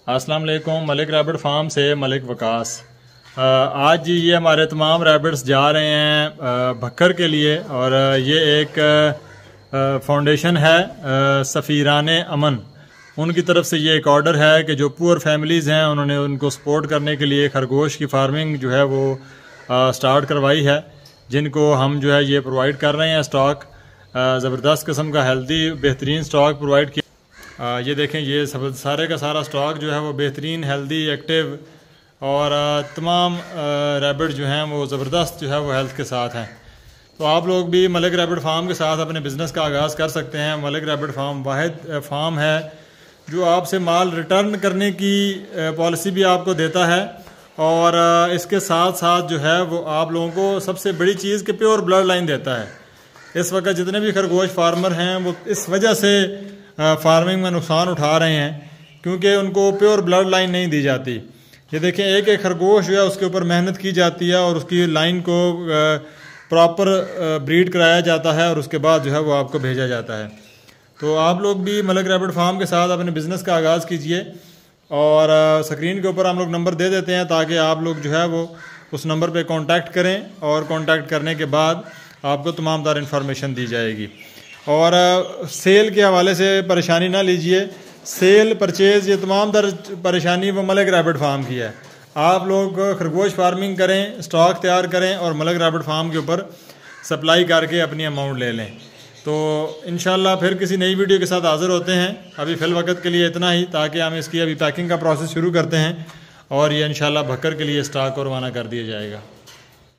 अस्सलाम वालेकुम। Malik rabbit farm से मलिक वकास। आज जी ये हमारे तमाम रैबिट्स जा रहे हैं भक्कर के लिए, और ये एक फाउंडेशन है सफ़ीराने अमन, उनकी तरफ से ये एक ऑर्डर है कि जो पुअर फैमिलीज़ हैं उन्होंने उनको सपोर्ट करने के लिए खरगोश की फार्मिंग जो है वो स्टार्ट करवाई है, जिनको हम जो है ये प्रोवाइड कर रहे हैं स्टॉक। ज़बरदस्त किस्म का हेल्दी बेहतरीन स्टॉक प्रोवाइड किया। ये देखें, ये सब सारे का सारा स्टॉक जो है वो बेहतरीन हेल्दी एक्टिव, और तमाम रैबिट जो हैं वो ज़बरदस्त जो है वो हेल्थ के साथ हैं। तो आप लोग भी मलिक रैबिट फार्म के साथ अपने बिज़नेस का आगाज़ कर सकते हैं। मलिक रैबिट फार्म वाहिद फार्म है जो आपसे माल रिटर्न करने की पॉलिसी भी आपको देता है, और इसके साथ साथ जो है वो आप लोगों को सबसे बड़ी चीज़ कि प्योर ब्लड लाइन देता है। इस वक्त जितने भी खरगोश फार्मर हैं वो इस वजह से फार्मिंग में नुकसान उठा रहे हैं क्योंकि उनको प्योर ब्लड लाइन नहीं दी जाती। ये देखें, एक एक खरगोश जो है उसके ऊपर मेहनत की जाती है और उसकी लाइन को प्रॉपर ब्रीड कराया जाता है, और उसके बाद जो है वो आपको भेजा जाता है। तो आप लोग भी मलिक रैबिट फार्म के साथ अपने बिज़नेस का आगाज़ कीजिए, और स्क्रीन के ऊपर हम लोग नंबर दे देते हैं ताकि आप लोग जो है वो उस नंबर पे कांटेक्ट करें, और कांटेक्ट करने के बाद आपको तमाम तार इन्फॉर्मेशन दी जाएगी। और सेल के हवाले से परेशानी ना लीजिए, सेल परचेज़ ये तमाम तर परेशानी वो मलिक रैबिट फार्म की है। आप लोग खरगोश फार्मिंग करें, स्टॉक तैयार करें और मलिक रैबिट फार्म के ऊपर सप्लाई करके अपनी अमाउंट ले लें। तो इंशाल्लाह फिर किसी नई वीडियो के साथ हाज़िर होते हैं। अभी फ़िल वक्त के लिए इतना ही, ताकि हम इसकी अभी पैकिंग का प्रोसेस शुरू करते हैं, और ये इंशाल्लाह भक्कर के लिए स्टॉक और रवाना कर दिया जाएगा।